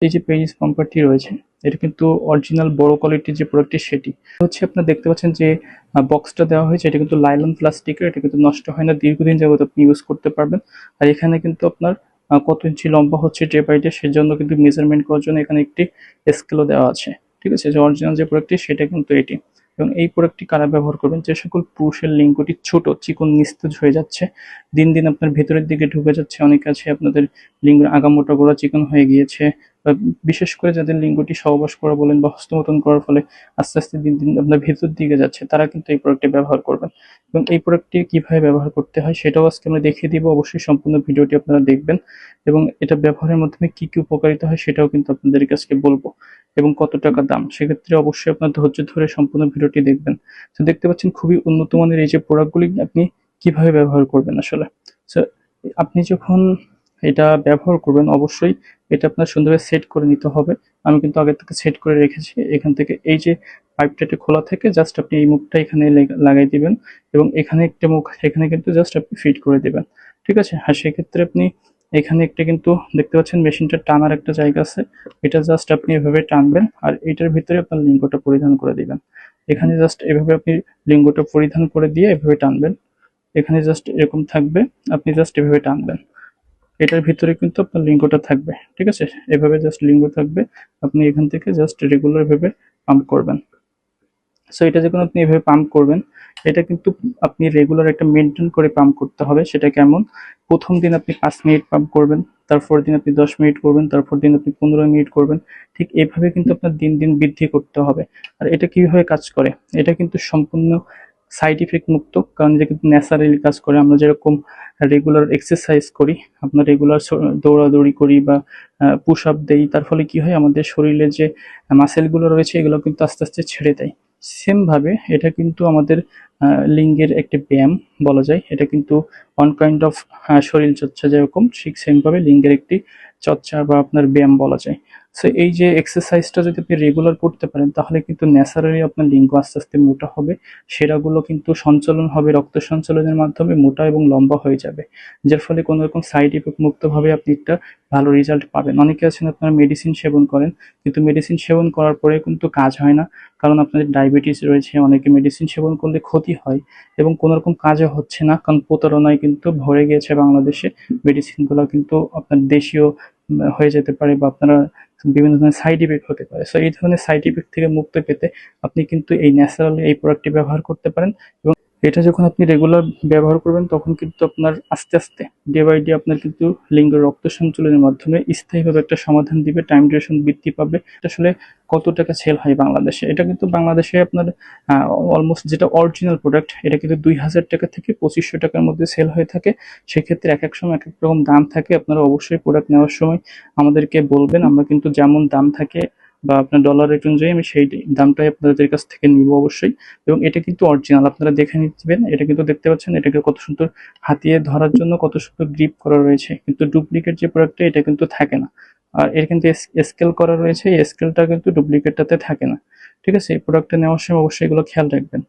এই যে পেরিস বাম্পারটি রয়েছে, এটা কিন্তু অরিজিনাল বড় কোয়ালিটির যে প্রোডাক্টটি সেটি হচ্ছে। আপনারা দেখতে পাচ্ছেন যে বক্সটা দেওয়া হয়েছে, এটা কিন্তু লাইলন প্লাস্টিকের, এটা কিন্তু নষ্ট হয় না, দীর্ঘদিন যাবত আপনি ইউজ করতে পারবেন। আর এখানে কিন্তু আপনার কত ইঞ্চি লম্বা হচ্ছে ডে বাই ডে সেজন্য কিন্তু মেজারমেন্ট করার জন্য এখানে একটি স্কেলও দেওয়া আছে। ঠিক আছে, যে অরিজিনাল যে প্রোডাক্টটি সেটা কিন্তু এটি। এবং এই প্রোডাক্টটি কারা ব্যবহার করবেন? যে সকল পুরুষের লিঙ্গটি ছোট, চিকন, নিস্তেজ হয়ে যাচ্ছে, দিন দিন আপনার ভেতরের দিকে ঢুকে যাচ্ছে, অনেক আছে আপনাদের লিঙ্গের আগামোটা গোড়া চিকন হয়ে গিয়েছে, বা বিশেষ করে যাদের লিঙ্গটি সহবাস করা বলেন বা হস্তমৈথুন করার ফলে আস্তে আস্তে দিন দিন আপনার ভেতর দিকে যাচ্ছে, তারা কিন্তু এই প্রোডাক্টটি ব্যবহার করবেন। এবং এই প্রোডাক্টটি কিভাবে ব্যবহার করতে হয় সেটাও আজকে আমরা দেখিয়ে দিব। অবশ্যই সম্পূর্ণ ভিডিওটি আপনারা দেখবেন এবং এটা ব্যবহারের মাধ্যমে কি কি উপকারিতা হয় সেটাও কিন্তু আপনাদের কাছে বলবো, এবং কত টাকা দাম সেক্ষেত্রে অবশ্যই আপনার ধৈর্য ধরে সম্পূর্ণ ভিডিওটি দেখবেন। তো দেখতে পাচ্ছেন খুবই উন্নত মানের এই যে প্রোডাক্টগুলি আপনি কিভাবে ব্যবহার করবেন আসলে। So, আপনি যখন এটা ব্যবহার করবেন অবশ্যই এটা আপনার সুন্দরভাবে সেট করে নিতে হবে। আমি কিন্তু আগে থেকে সেট করে রেখেছি। এখান থেকে এই যে পাইপটা খোলা থেকে জাস্ট আপনি এই মুখটা এখানে লাগাই দিবেন এবং এখানে একটা মুখ এখানে কিন্তু জাস্ট আপনি ফিট করে দিবেন। ঠিক আছে? আর সেক্ষেত্রে আপনি এখানে একটা কিন্তু দেখতে পাচ্ছেন মেশিনটা টানার একটা জায়গা আছে। এটা জাস্ট আপনি এভাবে টানবেন আর এটার ভিতরে আপনার লিঙ্গটা পরিধান করে দিবেন। এখানে জাস্ট এভাবে আপনি লিঙ্গটা পরিধান করে দিয়ে এভাবে টানবেন। এখানে জাস্ট এরকম থাকবে, আপনি জাস্ট এভাবে টানবেন। এটার ভিতরে কিন্তু আপনার লিঙ্গটা থাকবে। ঠিক আছে? এভাবে জাস্ট লিঙ্গ থাকবে। আপনি এখান থেকে জাস্ট রেগুলার ভাবে পাম্প করবেন। সো এটা যখন আপনি এভাবে পাম্প করবেন, এটা কিন্তু আপনি রেগুলার একটা মেনটেন করে পাম্প করতে হবে। সেটা কেমন? প্রথম দিন আপনি 5 মিনিট পাম্প করবেন, তারপর দিন আপনি 10 মিনিট করবেন, তারপর দিন আপনি 15 মিনিট করবেন। ঠিক এভাবে কিন্তু আপনার দিন দিন বৃদ্ধি করতে হবে। আর এটা কিভাবে কাজ করে? এটা কিন্তু সম্পূর্ণ সাইড ইফেক্ট মুক্ত, কারণ এটা কিন্তু ন্যাচারালি কাজ করে। আমরা যেরকম রেগুলার এক্সারসাইজ করি, আপনার রেগুলার দৌড়াদৌড়ি করি বা পুশ আপ দেই, তার ফলে কি হয় আমাদের শরীরে যে মাসেলগুলো রয়েছে এগুলো কিন্তু আস্তে আস্তে ছেড়ে দেয়। সেম ভাবে এটা কিন্তু আমাদের লিঙ্গের একটা ব্যায়াম বলা যায়। এটা কিন্তু ওয়ান কাইন্ড অফ শরীর চর্চা যেরকম ঠিক সেম ভাবে লিঙ্গের একটি চর্চা বা আপনার ব্যায়াম বলা যায়। সো এই যে এক্সারসাইজটা যদি আপনি রেগুলার করতে পারেন তাহলে কিন্তু ন্যাচারালি আপনার লিঙ্গ আস্তে আস্তে মোটা হবে, সেরাগুলো কিন্তু সঞ্চালন হবে রক্ত সঞ্চালনের মাধ্যমে, মোটা এবং লম্বা হয়ে যাবে, যার ফলে কোনো রকম সাইড ইফেক্ট মুক্তভাবে আপনি একটা ভালো রেজাল্ট পাবেন। অনেকে আছেন আপনারা মেডিসিন সেবন করেন, কিন্তু মেডিসিন সেবন করার পরে কিন্তু কাজ হয় না, কারণ আপনাদের ডায়াবেটিস রয়েছে, অনেকে মেডিসিন সেবন করলে ক্ষতি হয় এবং কোনো রকম কাজও হচ্ছে না, কারণ প্রতারণায় কিন্তু ভরে গিয়েছে বাংলাদেশে। মেডিসিনগুলো কিন্তু আপনার দেশীয় হয়ে যেতে পারে বা আপনারা বিভিন্ন ধরনের সাইড ইফেক্ট হতে পারে। সো এই ধরনের সাইড ইফেক্ট থেকে মুক্তি পেতে আপনি কিন্তু এই ন্যাচারালি এই প্রোডাক্টটি ব্যবহার করতে পারেন। এবং এটা যখন আপনি রেগুলার ব্যবহার করবেন তখন কিন্তু আপনার আস্তে আস্তে ডে বাই ডে আপনার কিন্তু লিঙ্গের রক্ত সঞ্চালনের মাধ্যমে স্থায়ীভাবে একটা সমাধান দিবে, টাইম ডিউরেশন বৃদ্ধি পাবে। এটা আসলে কত টাকা সেল হয় বাংলাদেশে? এটা কিন্তু বাংলাদেশে আপনার অলমোস্ট যেটা অরিজিনাল প্রোডাক্ট এটা কিন্তু 2000 টাকা থেকে 2500 টাকার মধ্যে সেল হয়ে থাকে। সেক্ষেত্রে এক এক সময় এক এক রকম দাম থাকে। আপনারা অবশ্যই প্রোডাক্ট নেওয়ার সময় আমাদেরকে বলবেন, আমরা কিন্তু যেমন দাম থাকে বা আপনার ডলার রেট অনুযায়ী আমি সেই দামটাই আপনাদের কাছ থেকে নিব অবশ্যই। এবং এটা কিন্তু অরিজিনাল, আপনারা দেখে নিবেন। এটা কিন্তু দেখতে পাচ্ছেন এটাকে কত সুন্দর হাতিয়ে ধরার জন্য কত সুন্দর গ্রিপ করা রয়েছে, কিন্তু ডুপ্লিকেট যে প্রোডাক্টটা এটা কিন্তু থাকে না। আর এর কিন্তু স্কেল করা রয়েছে, এই স্কেলটা কিন্তু ডুপ্লিকেটটাতে থাকে না। ঠিক আছে? এই প্রোডাক্টটা নেওয়ার সময় অবশ্যই এগুলো খেয়াল রাখবেন।